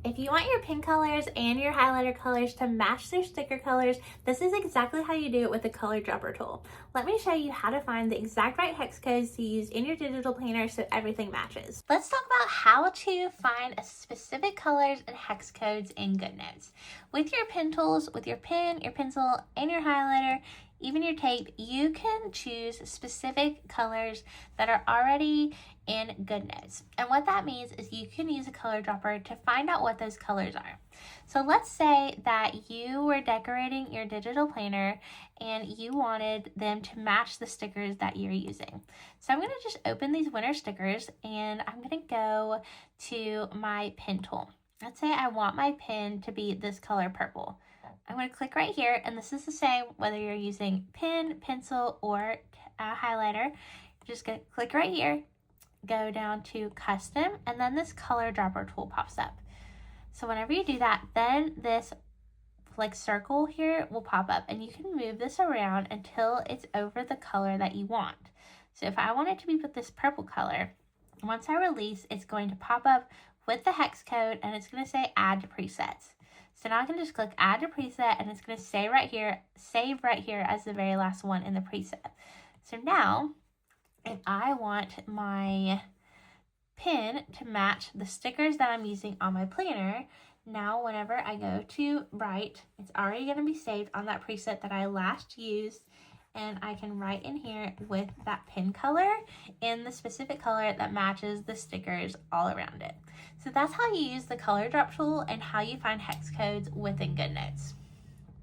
If you want your pen colors and your highlighter colors to match their sticker colors, this is exactly how you do it with the color dropper tool. Let me show you how to find the exact right hex codes to use in your digital planner so everything matches. Let's talk about how to find specific colors and hex codes in Goodnotes. With your pen tools, with your pen, your pencil, and your highlighter, even your tape, you can choose specific colors that are already in Goodnotes. And what that means is you can use a color dropper to find out what those colors are. So let's say that you were decorating your digital planner and you wanted them to match the stickers that you're using. So I'm going to just open these winter stickers and I'm going to go to my pen tool. Let's say I want my pen to be this color purple. I'm going to click right here, and this is the same whether you're using pen, pencil, or highlighter. You're just going to click right here, go down to custom, and then this color dropper tool pops up. So whenever you do that, then this like circle here will pop up, and you can move this around until it's over the color that you want. So if I want it to be with this purple color, once I release, it's going to pop up with the hex code, and it's going to say add to presets. So now I can just click add to preset, and it's going to say right here, save right here as the very last one in the preset. So now if I want my pen to match the stickers that I'm using on my planner, now whenever I go to write, it's already going to be saved on that preset that I last used, and I can write in here with that pen color in the specific color that matches the stickers all around it. So that's how you use the color drop tool and how you find hex codes within Goodnotes.